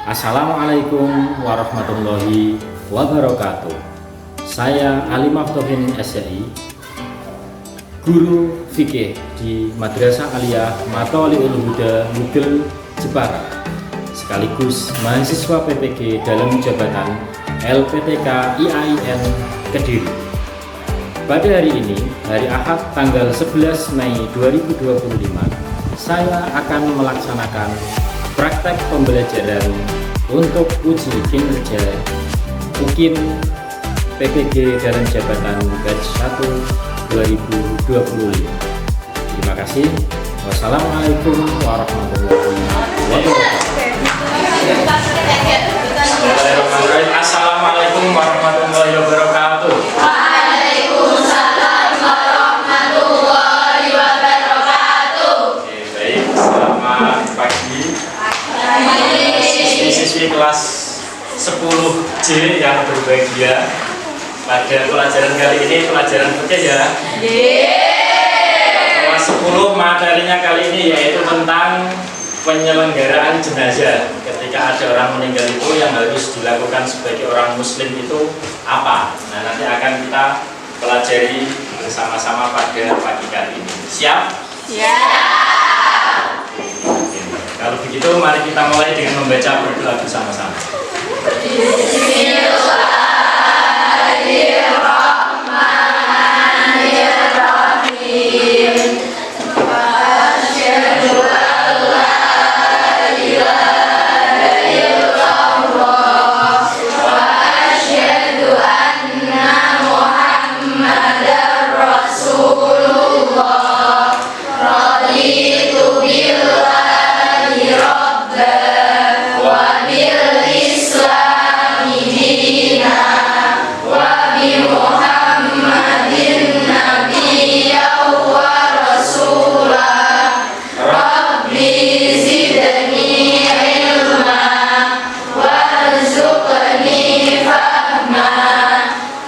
Assalamualaikum warahmatullahi wabarakatuh. Saya Ali Maftofin SCI, guru fikih di Madrasah Aliyah Matoli'ul Huda Mugel Jepara, sekaligus mahasiswa PPG dalam jabatan LPTK IAIN Kediri. Pada hari ini, hari Ahad tanggal 11 Mei 2025, saya akan melaksanakan praktek pembelajaran untuk uji kinerja UKIM PPG dalam jabatan batch 1 2025. Terima kasih. Wassalamualaikum warahmatullahi wabarakatuh. Assalamualaikum warahmatullahi wabarakatuh. Waalaikumsalam warahmatullahi wabarakatuh. Oke, baik. Selamat pagi. Siswi kelas 10C yang berbahagia. Pada pelajaran kali ini pelajaran fikih ya. Kelas 10 materinya kali ini yaitu tentang penyelenggaraan jenazah. Ketika ada orang meninggal itu yang harus dilakukan sebagai orang muslim itu apa? Nah, nanti akan kita pelajari bersama-sama pada pagi kali ini. Siap? Siap. Kalau begitu mari kita mulai dengan membaca berdoa bersama-sama. Bismillahirrahmanirrahim. Asyhadu an la ilaha illallah wa asyhadu anna Muhammadar Rasulullah. Raditu billahi rabban wa bil islami dinan wa bi Muhammadin nabiyyan wa rasulah. Rabbi zidni ilma warzuqni fahma.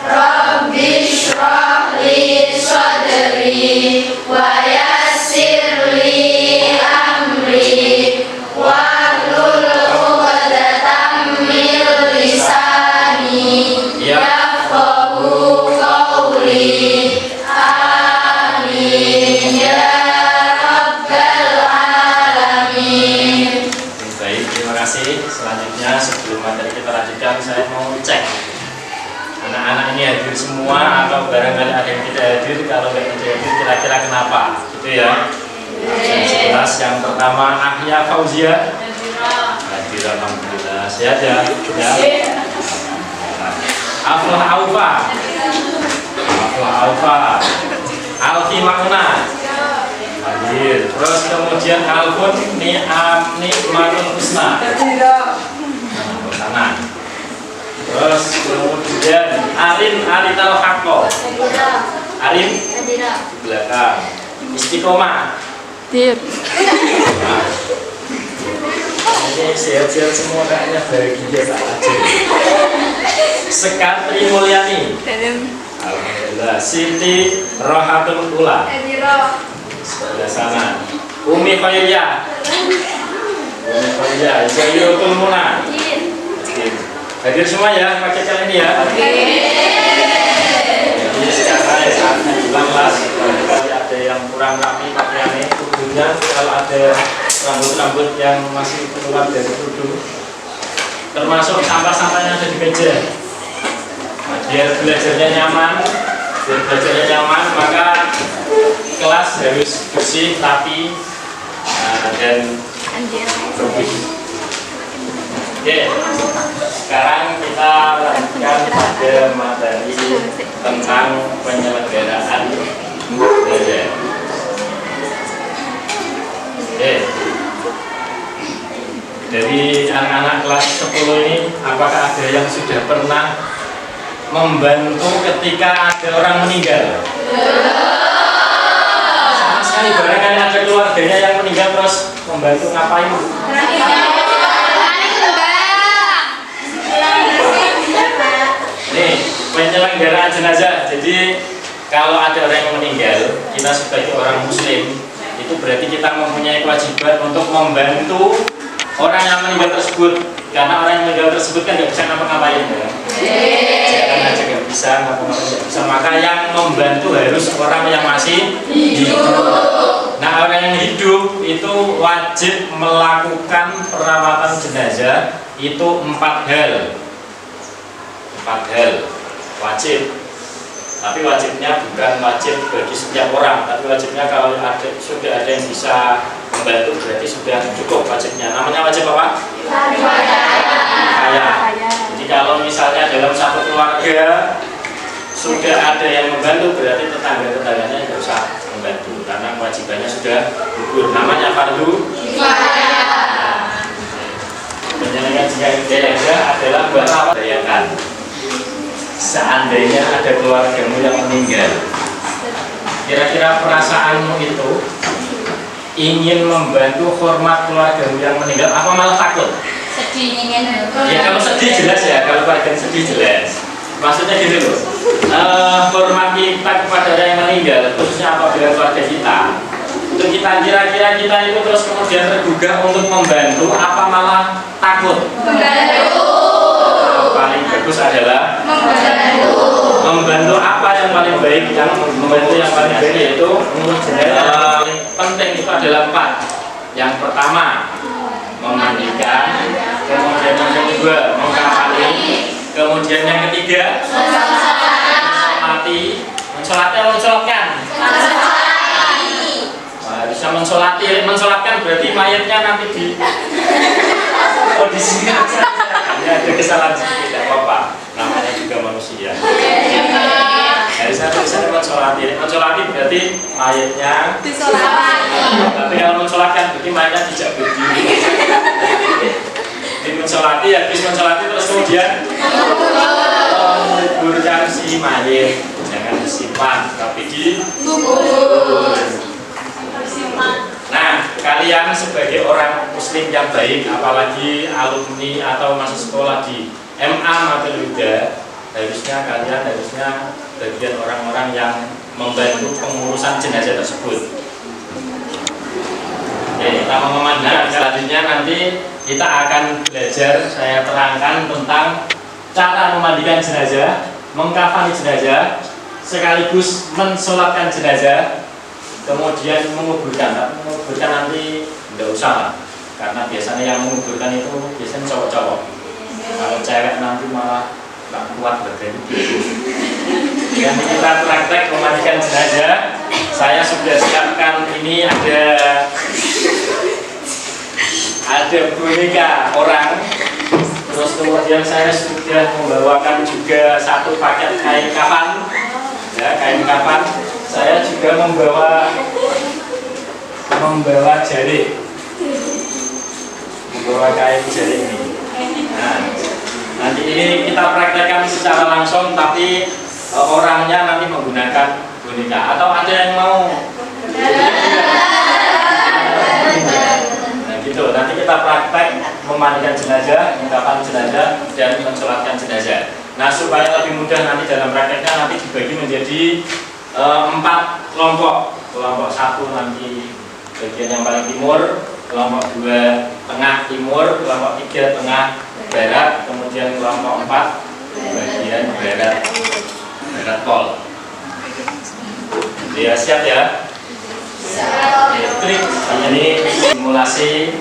Rabbi shrah li sadri wa yassir li amri wahlul 'uqdatam min lisani yafqahu qawli. Amin ya rabbal alamin. Baik, terima kasih. Selanjutnya sebelum materi kita lanjutkan, saya mau cek anak-anak ini hadir semua atau barangkali ada yang tidak hadir. Kalau nggak hadir, kira-kira kenapa? Gitu ya. Yang 11 yang pertama Ahya Fauzia. Hadir, alhamdulillah. Sehat ya? Ya. Aflah Aufa. Aflah Aufa. Alfi Makna. Hadir. Terus kemudian Alfun Nikmatul Husna. Sana. Terus kemudian Arin Arital Hakko. Arin di belakang. Istiqomah. Ini sehat-sehat semua kayaknya bahagia tak aja. Sekar Trimulyani. Alhamdulillah. Siti Rohatul Ula. Sebelah sana. Umi Khairiyah. Umi Khairiyah. Zairatul Muna. Hadir semua ya pakai cara ini ya. Jadi secara saatnya bilang kelas. Kalau ada yang kurang rapi pakaiannya, tubuhnya. Kalau ada rambut-rambut yang masih keluar dari tubuh, termasuk sampah-sampahnya ada di meja. Nah, biar belajarnya nyaman, maka kelas harus bersih, rapi, dan bersih. Oke, sekarang kita lanjutkan pada materi tentang penyelenggaraan belajar. Oke, dari anak-anak kelas 10 ini, apakah ada yang sudah pernah membantu ketika ada orang meninggal? Sama sekali, barangkali ada keluarganya yang meninggal terus membantu ngapain? Nih, penyelenggaraan jenazah. Jadi kalau ada orang yang meninggal, kita sebagai orang muslim itu berarti kita mempunyai kewajiban untuk membantu orang yang meninggal tersebut. karena orang yang meninggal tersebut kan nggak bisa ngapa-ngapain ya. Jalan aja nggak bisa, ngapa-ngapain nggak bisa. Maka yang membantu harus orang yang masih hidup. Nah, orang yang hidup itu wajib melakukan perawatan jenazah itu 4 hal. 4 hal wajib. Tapi wajibnya bukan wajib bagi setiap orang, tapi wajibnya kalau sudah ada yang bisa membantu berarti sudah cukup wajibnya. Namanya wajib apa? Kifayah. Jadi kalau misalnya dalam satu keluarga sudah ada yang membantu berarti tetangga-tetangganya nggak usah membantu karena kewajibannya sudah gugur. Namanya fardu kifayah. Penyelenggaraan jika ide adalah buat apa? Bayangkan. Seandainya ada keluargamu yang meninggal, kira-kira perasaanmu itu ingin membantu hormat keluargamu yang meninggal apa malah takut? Sedih ingin. Ya kalau sedih jelas ya, kalau keluarga sedih jelas. Maksudnya gini loh, hormat kita kepada orang yang meninggal, khususnya apabila keluarga kita, untuk kita kira-kira kita itu terus kemudian tergugah untuk membantu apa malah takut? Membantu. Paling bagus adalah membantu apa yang paling baik, yang membantu yang paling baik yaitu penting itu adalah 4. Yang pertama memandikan, kemudian yang kedua mengkafani, kemudian yang ketiga mensolatkan. Bisa mensolatkan berarti mayatnya nanti di di sini aja. Ada kesalahan sedikit, tidak apa-apa. Namanya juga manusia. Harusnya bisa mensolati berarti mayatnya disolati. Tapi kalau mensolatkan berarti mayatnya tidak berdiri. Jadi mensolati, habis mensolati terus kemudian menguburkan si mayat. Jangan disimpan, tapi dikubur. Nah, kalian sebagai orang muslim yang baik, apalagi alumni atau masih sekolah di MA Matilda, harusnya bagian orang-orang yang membantu pengurusan jenazah tersebut. Oke, kita mau memandikan. Selanjutnya nanti kita akan belajar, saya terangkan tentang cara memandikan jenazah, mengkafani jenazah, sekaligus mensolatkan jenazah, kemudian menguburkan. Menguburkan nanti tidak usah lah, karena biasanya yang menguburkan itu biasanya cowok-cowok. Kalau cewek nanti malah nggak kuat badan. Nanti kita praktek memandikan jenazah. Saya sudah siapkan ini ada boneka orang. Terus kemudian saya sudah membawakan juga 1 paket kain kafan. Ya, kain kafan. Saya juga membawa jari, membawa kain jari ini. Nah, nanti ini kita praktekkan secara langsung, tapi orangnya nanti menggunakan boneka. Atau ada yang mau? Nah, gitu. Nanti kita praktek memandikan jenazah, mengkafani jenazah, dan mensolatkan jenazah. Nah, supaya lebih mudah nanti dalam prakteknya nanti dibagi menjadi 4 kelompok. Kelompok 1 nanti bagian yang paling timur, kelompok 2 tengah timur, kelompok 3 tengah barat, kemudian kelompok 4 bagian barat pol. Ya, siap ya? Trik ini simulasi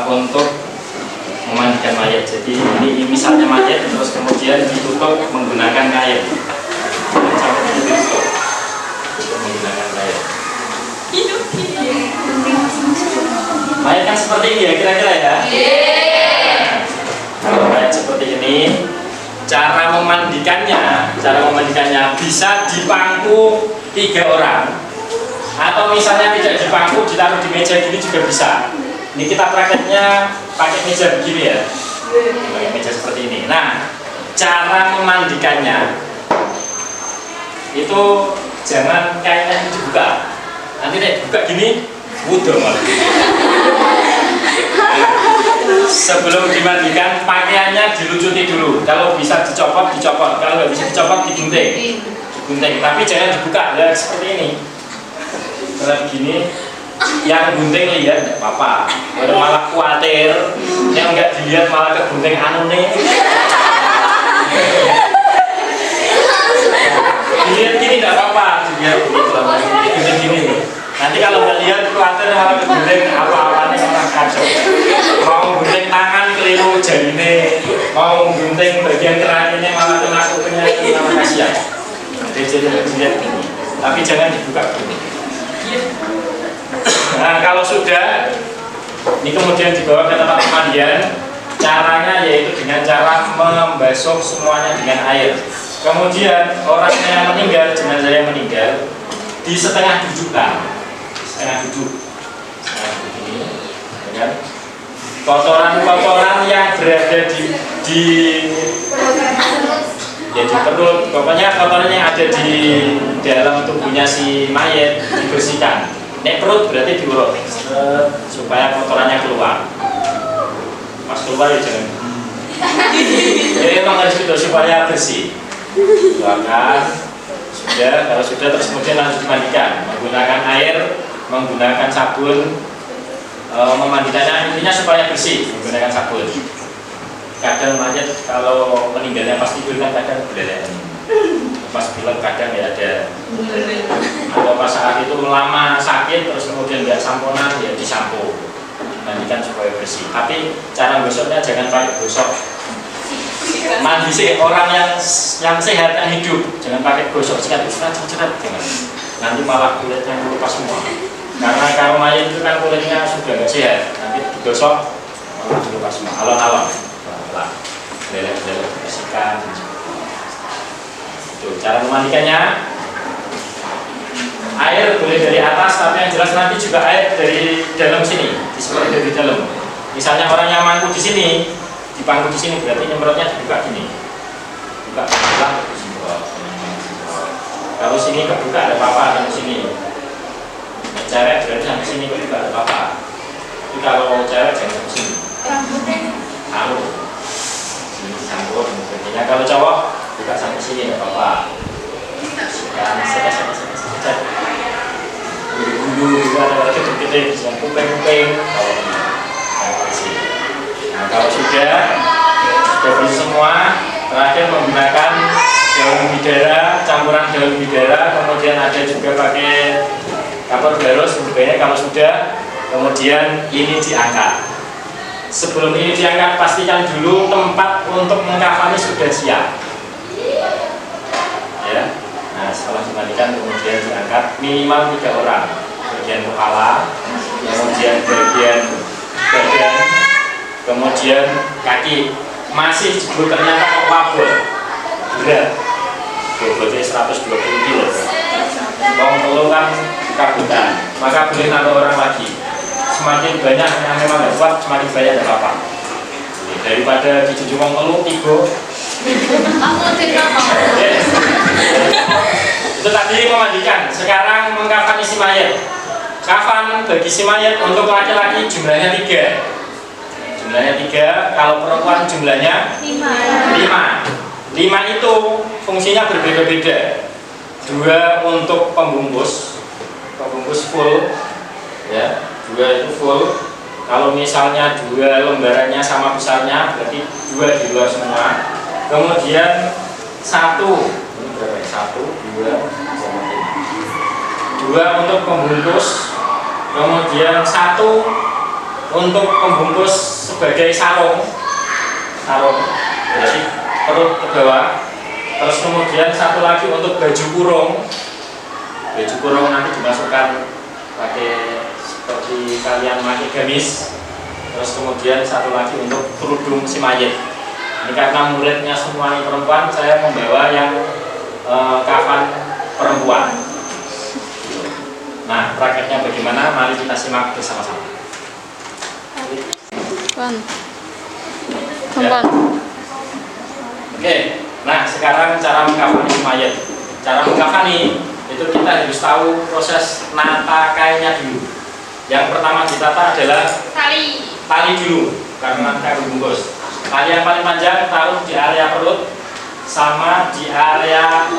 untuk memandikan mayat. Jadi ini misalnya mayat terus kemudian ditutup menggunakan kain. Menggunakan kain. Mayat kan seperti ini ya kira-kira ya. Kalau mayat seperti ini, cara memandikannya bisa dipangku 3 orang, atau misalnya tidak dipangku ditaruh di meja gini juga bisa. Ini kita prakteknya pakai meja begini ya, pakai meja seperti ini. Nah, cara memandikannya itu jangan kainnya dibuka. Nanti dibuka gini, wudhu malah. Sebelum dimandikan, pakaiannya dilucuti dulu. Kalau bisa dicopot, dicopot. Kalau nggak bisa dicopot, digunting. Tapi jangan dibuka, ya seperti ini. Kalau begini, yang gunting lihat tidak apa-apa, kalau malah khawatir yang nggak dilihat malah kegunting anu nih. Dilihat gini tidak apa-apa, dilihat gini. Nanti kalau nggak lihat khawatir malah kegunting apa-apanya orang kacau. Mau gunting tangan keliru jari ini, mau gunting bagian terakhirnya malah kena kupingnya, malah kasihan. Jadi dilihat gini, tapi jangan dibuka gini. Nah kalau sudah, ini kemudian dibawa ke tempat pemandian. Caranya yaitu dengan cara membasuh semuanya dengan air. Kemudian orang yang meninggal, jenazah yang meninggal, di setengah dudukan, setengah duduk ini, ya. Kotoran-kotoran yang berada di perut, pokoknya kotoran yang ada di dalam tubuhnya si mayat dibersihkan. Nek perut berarti diurut supaya kotorannya keluar. Pas keluar ya jangan. Jadi memang harus gitu supaya bersih. Keluarkan sudah, kalau sudah terus kemudian lanjut dimandikan menggunakan air, menggunakan sabun. Memandikannya intinya supaya bersih menggunakan sabun. Kadang mayat kalau meninggalnya pas tidur kan kadang beleleh. Pas pilek kadang ya ada. Atau pas saat itu lama sakit terus kemudian nggak samponan ya disampo. Mandikan supaya bersih. Tapi cara gosoknya jangan pakai gosok. Mandi sih orang yang sehat yang hidup, jangan pakai gosok cekat jangan. Nanti malah kulitnya melupas semua. Karena kalau mayat itu kan kulitnya sudah nggak sehat, nanti digosok malah melupas semua. Alon-alon, pelan-pelan, leleh-leleh bersihkan. Itu cara memandikannya. Air boleh dari atas, tapi yang jelas nanti juga air dari dalam sini, disemprot dari dalam. Misalnya orang yang mangku di sini, dipangku di sini berarti nyemprotnya dibuka gini, buka pelan, disemprot. Kalau sini kebuka ada apa-apa di sini. Cewek berarti sampai sini kebuka ada apa-apa. Tapi kalau cewek jangan sampai sini. Tahu. Sini campur. Artinya kalau cowok buka sampai sini ada apa-apa. Sekat. Bulu ada kecil-kecil dengan kuping-kuping. Kalau sudah bersih semua, terakhir menggunakan daun bidara, campuran daun bidara, kemudian ada juga pakai kapur barus. Sebenarnya kalau sudah, kemudian ini diangkat. Sebelum ini diangkat, pastikan dulu tempat untuk mengkafani sudah siap. Ya. Nah, setelah dimandikan kemudian diangkat minimal 3 orang. Bagian kepala, kemudian bagian badan, kemudian kaki. Masih jebul ternyata wabot berat, bobotnya 120 kilo. Wong telu kan kabutan, maka boleh nambah orang lagi. Semakin banyak yang memang nggak kuat, semakin banyak ada apa. Daripada dijunjung wong telu, tiga. Itu tadi memandikan. Sekarang mengkafani si mayat. Kafan bagi si mayat untuk laki-laki jumlahnya 3. Jumlahnya 3, kalau perempuan jumlahnya 5. 5 itu fungsinya berbeda-beda. 2 untuk pembungkus full, ya. 2 itu full. Kalau misalnya 2 lembarannya sama besarnya, berarti 2 di luar semua. Kemudian 1, ini berapa ya? 1, 2, 2 untuk pembungkus. Kemudian 1 untuk pembungkus sebagai sarung, jadi perut ke bawah. Terus kemudian 1 lagi untuk baju kurung nanti dimasukkan pakai seperti kalian pakai gamis. Terus kemudian 1 lagi untuk kerudung si mayat. Ini karena muridnya semuanya perempuan, saya membawa yang kafan perempuan. Nah, prakteknya bagaimana? Mari kita simak bersama-sama. Ya. Oke, nah sekarang cara mengkafani mayat. Cara mengkafani itu kita harus tahu proses nata kainnya dulu. Yang pertama ditata adalah tali dulu, karena kain bungkus. Tali yang paling panjang taruh di area perut sama di area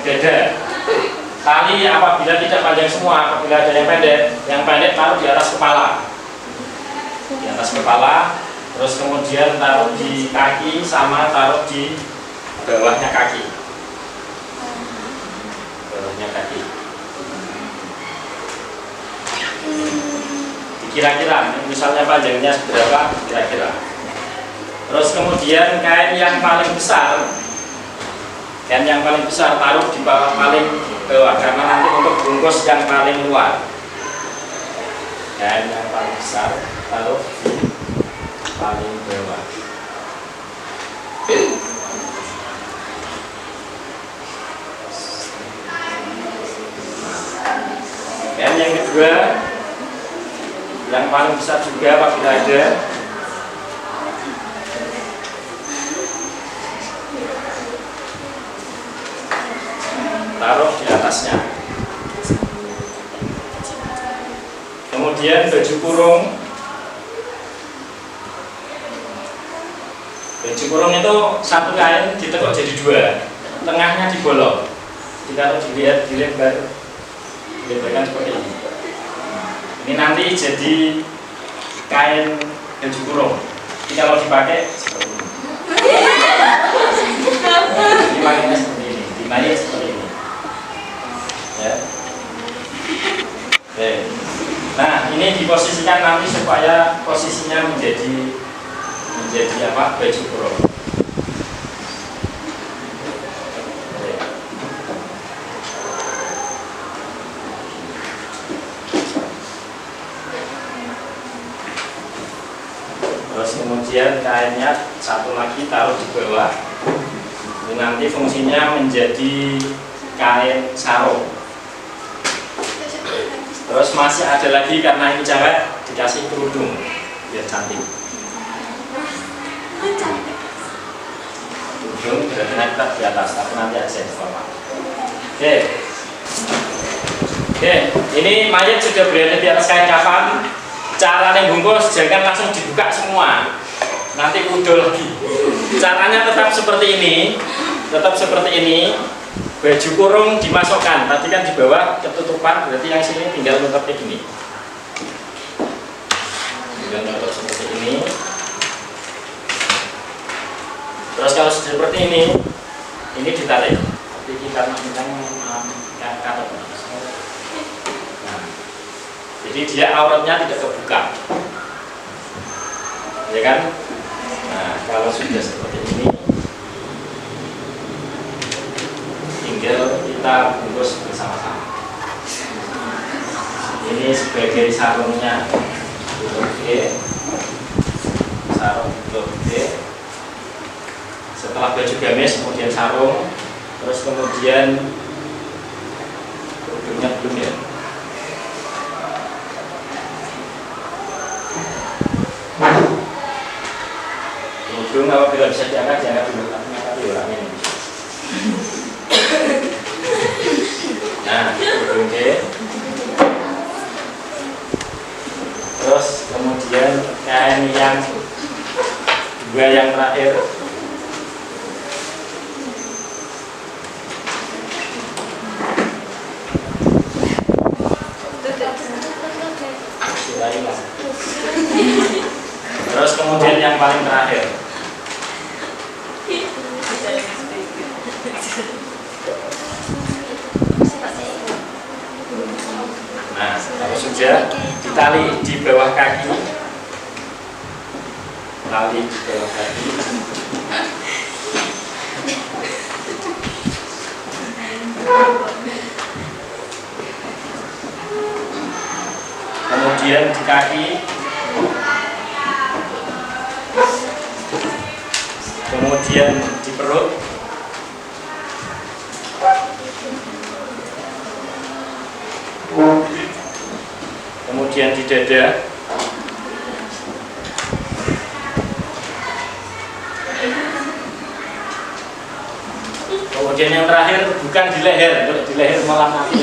dada. Tali apabila tidak panjang semua, apabila ada yang pendek taruh di atas kepala. Di atas kepala, terus kemudian taruh di kaki sama taruh di bawahnya kaki. Bawahnya kaki. Kira-kira, misalnya panjangnya seberapa, kira-kira. Terus kemudian kain yang paling besar taruh di bawah paling bawah, karena nanti untuk bungkus yang paling luar. Kain yang paling besar taruh di paling bawah. Kain yang kedua, yang paling besar juga apabila ada, taruh di atasnya. Kemudian baju kurung itu satu kain ditekuk jadi dua, tengahnya dibolong. Jadi kalau dilihat dilebarkan seperti ini. Ini nanti jadi kain baju kurung. Jadi kalau dipakai seperti ini. Dipakainya seperti ini, dimainnya seperti ini. Ya. Oke. Nah, ini diposisikan nanti supaya posisinya menjadi apa? Baju kurung. Oke. Terus kemudian kainnya satu lagi taruh di bawah. Ini nanti fungsinya menjadi kain sarung. Terus masih ada lagi, karena ini cewek, dikasih kerudung biar cantik. Kerudung berarti nempel di atas, tapi nanti aja di bawah. Oke, ini mayat sudah berada di atas kain kafan. Cara bungkus jangan langsung dibuka semua, nanti udol lagi. Caranya tetap seperti ini, baju kurung dimasukkan, tadi kan di bawah ketutupan, berarti yang sini tinggal nutup kayak gini. Tinggal nutup seperti ini. Terus kalau seperti ini ditarik. Tapi kita kata. Nah, jadi dia auratnya tidak kebuka, ya kan? Nah, kalau sudah seperti ini, tinggal kita bungkus bersama-sama. Ini sebagai sarungnya, sarung setelah baju gamis, kemudian sarung, terus kemudian kerudungnya belum ya. Kerudung apabila bisa diangkat dulu, tapi orang ini. Nah, kerudung terus kemudian kain yang dua yang terakhir, terus kemudian yang paling terakhir. Nah, kalau sudah ditali di bawah kaki, tali di bawah kaki, kemudian di kaki, kemudian di perut, kemudian di dada, kemudian yang terakhir bukan di leher, di leher malah mati.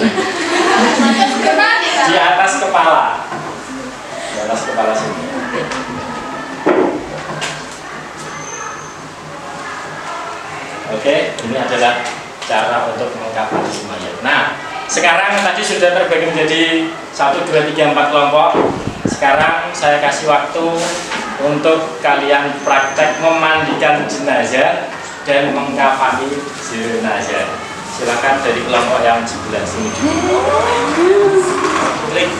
Di atas kepala, di atas kepala sini. Oke, ini adalah cara untuk mengkafani mayat. Nah, Sekarang tadi sudah terbagi menjadi 1, 2, 3, 4 kelompok. Sekarang saya kasih waktu untuk kalian praktek memandikan jenazah dan mengkafani jenazah. Silakan dari kelompok yang sebelah sini. Klik.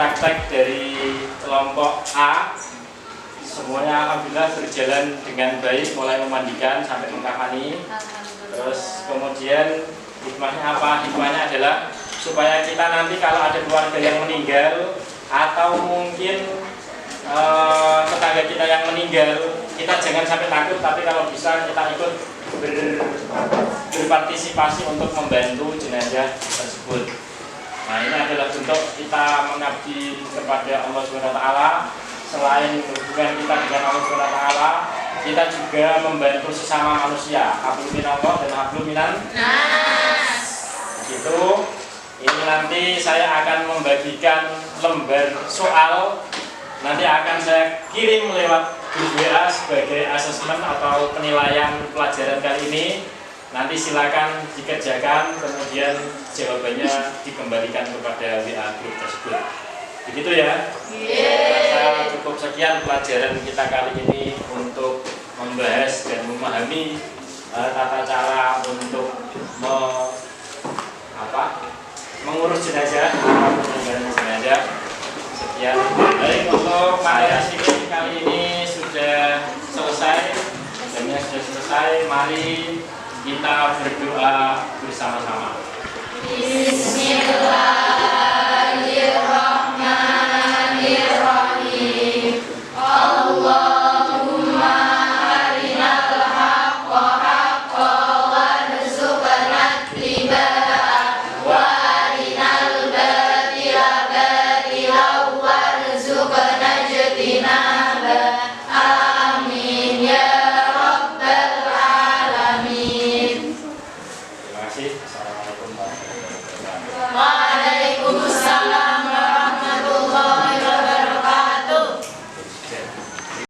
praktek dari kelompok A semuanya alhamdulillah berjalan dengan baik, mulai memandikan sampai mengkafani. Terus kemudian hikmahnya apa? Hikmahnya adalah supaya kita nanti kalau ada keluarga yang meninggal atau mungkin tetangga kita yang meninggal, kita jangan sampai takut, tapi kalau bisa kita ikut berpartisipasi untuk membantu jenazah tersebut. Nah, ini adalah bentuk kita mengabdi kepada Allah SWT. Selain hubungan kita dengan Allah SWT, kita juga membantu sesama manusia. Hablum minallah dan hablum minan nas. Gitu. Ini nanti saya akan membagikan lembar soal. Nanti akan saya kirim lewat grup WA sebagai asesmen atau penilaian pelajaran kali ini. Nanti silakan dikerjakan, kemudian jawabannya dikembalikan kepada WA grup tersebut. Begitu ya? Saya cukup sekian pelajaran kita kali ini untuk membahas dan memahami tata cara untuk mengurus jenazah atau penyebaran jenazah. Sekian. Baik, untuk materi sini kali ini sudah selesai. Jamnya sudah selesai. Mari kita berdoa bersama-sama. Bismillahirrahmanirrahim. Allahumma arinal haqqa haqqa warzuqna ittiba'ah wa arinal batila batila warzuqna ijtinabah. Amin ya rabbal alamin. Terima kasih.